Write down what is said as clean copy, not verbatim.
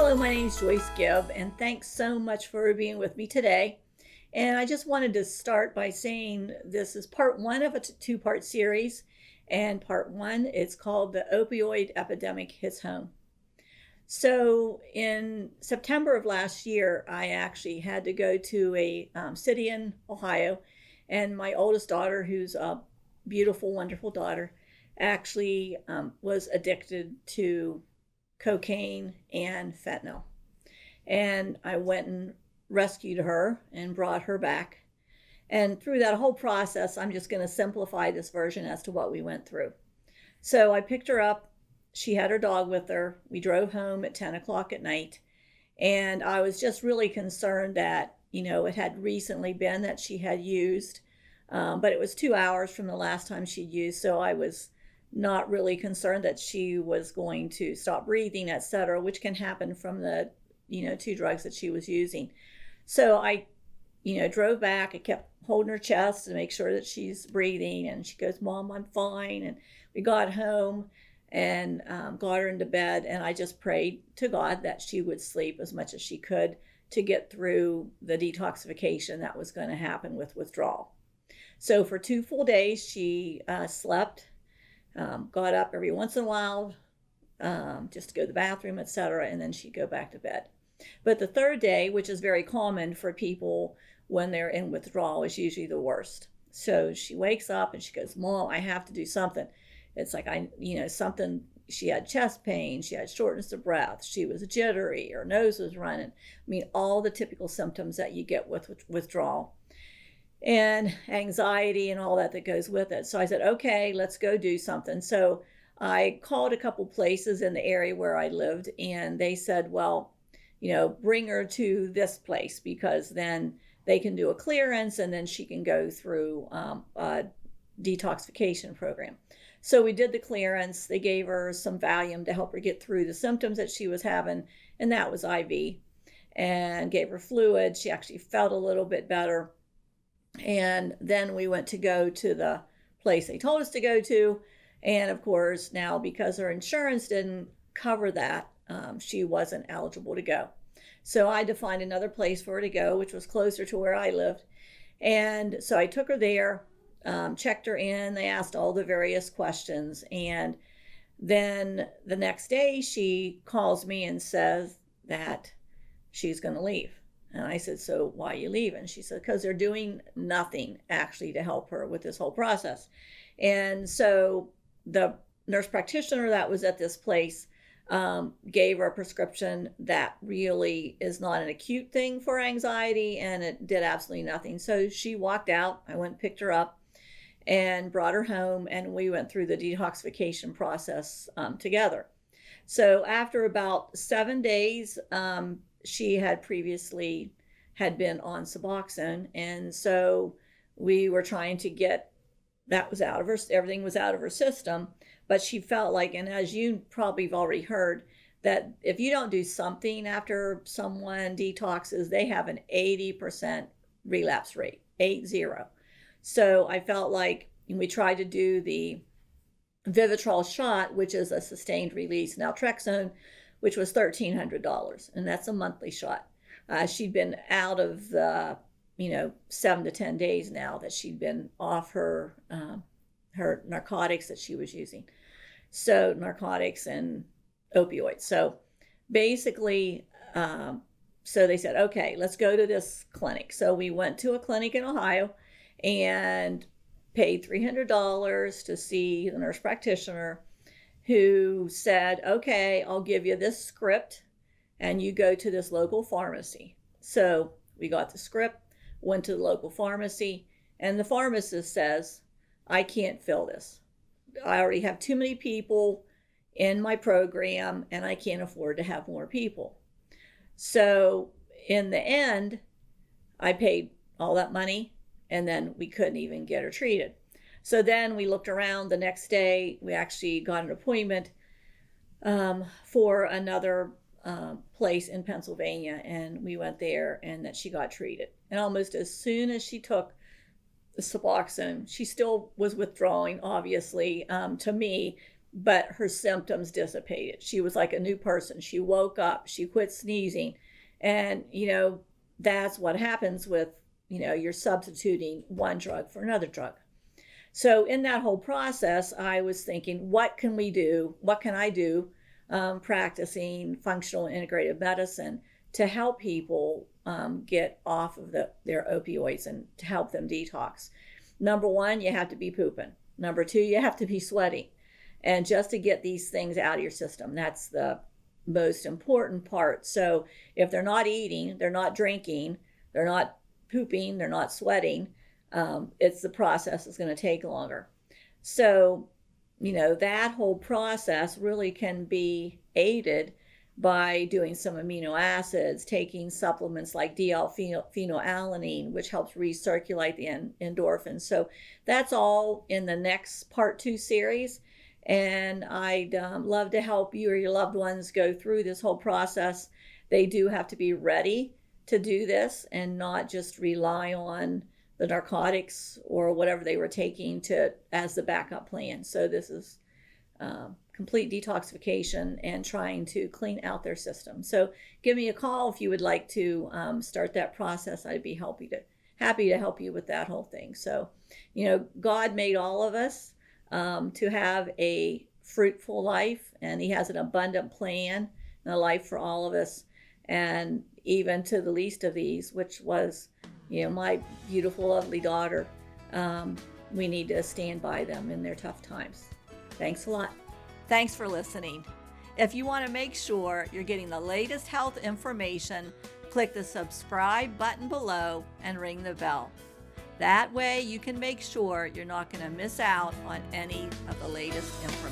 Hello, my name is Joyce Gibb, and thanks so much for being with me today. And I just wanted to start by saying this is part one of a two-part series. And part one, it's called The Opioid Epidemic Hits Home. So in September of last year, I actually had to go to a city in Ohio, and my oldest daughter, who's a beautiful, wonderful daughter, actually was addicted to cocaine and fentanyl. And I went and rescued her and brought her back. And through that whole process, I'm just going to simplify this version as to what we went through. So I picked her up. She had her dog with her. We drove home at 10 o'clock at night. And I was just really concerned that, it had recently been that she had used, but it was 2 hours from the last time she'd used. So I was not really concerned that she was going to stop breathing, etc., which can happen from the, two drugs that she was using. So I, drove back. I kept holding her chest to make sure that she's breathing. And she goes, "Mom, I'm fine." And we got home and got her into bed. And I just prayed to God that she would sleep as much as she could to get through the detoxification that was going to happen with withdrawal. So for 2 full days, she slept, got up every once in a while, just to go to the bathroom, etc., and then she'd go back to bed. But the third day, which is very common for people when they're in withdrawal, is usually the worst. So she wakes up and she goes, "Mom, I have to do something." It's like, something, she had chest pain, she had shortness of breath, she was jittery, her nose was running. All the typical symptoms that you get with withdrawal and anxiety and all that goes with it. So I said, okay, let's go do something. So I called a couple places in the area where I lived, and they said, well, bring her to this place because then they can do a clearance and then she can go through a detoxification program. So we did the clearance. They gave her some Valium to help her get through the symptoms that she was having, and that was IV, and gave her fluid. She actually felt a little bit better. And then we went to go to the place they told us to go to. And of course, now because her insurance didn't cover that, she wasn't eligible to go. So I had to find another place for her to go, which was closer to where I lived. And so I took her there, checked her in. They asked all the various questions. And then the next day she calls me and says that she's going to leave. And I said, "So why are you leaving?" She said, "Because they're doing nothing actually to help her with this whole process." And so the nurse practitioner that was at this place gave her a prescription that really is not an acute thing for anxiety, and it did absolutely nothing. So she walked out. I went and picked her up and brought her home, and we went through the detoxification process together. So after about 7 days, she had previously been on Suboxone, and so we were trying to get that was out of her, everything was out of her system. But she felt like, and as you probably have already heard, that if you don't do something after someone detoxes, they have an 80% relapse rate, 80. So I felt like we tried to do the Vivitrol shot, which is a sustained release naltrexone, which was $1,300, and that's a monthly shot. She'd been out of the, 7 to 10 days now that she'd been off her narcotics that she was using. So narcotics and opioids. So basically, so they said, okay, let's go to this clinic. So we went to a clinic in Ohio and paid $300 to see the nurse practitioner, who said, okay, I'll give you this script and you go to this local pharmacy. So we got the script, went to the local pharmacy, and the pharmacist says, "I can't fill this. I already have too many people in my program and I can't afford to have more people." So in the end, I paid all that money and then we couldn't even get her treated. So then we looked around the next day. We actually got an appointment for another place in Pennsylvania, and we went there and that she got treated. And almost as soon as she took the Suboxone, she still was withdrawing, obviously, to me, but her symptoms dissipated. She was like a new person. She woke up, she quit sneezing. And, that's what happens with, you're substituting one drug for another drug. So in that whole process, I was thinking, what can we do? What can I do practicing functional integrative medicine to help people get off of their opioids and to help them detox? Number one, you have to be pooping. Number two, you have to be sweating. And just to get these things out of your system, that's the most important part. So if they're not eating, they're not drinking, they're not pooping, they're not sweating, it's the process is going to take longer. So, that whole process really can be aided by doing some amino acids, taking supplements like L-phenylalanine, which helps recirculate the endorphins. So that's all in the next part 2 series. And I'd love to help you or your loved ones go through this whole process. They do have to be ready to do this and not just rely on the narcotics or whatever they were taking as the backup plan. So this is complete detoxification and trying to clean out their system. So give me a call if you would like to start that process. I'd be happy to help you with that whole thing. So, God made all of us to have a fruitful life, and he has an abundant plan and a life for all of us, and even to the least of these, which was my beautiful lovely daughter. We need to stand by them in their tough times. Thanks a lot. Thanks for listening. If you want to make sure you're getting the latest health information, click the subscribe button below and ring the bell. That way you can make sure you're not going to miss out on any of the latest information.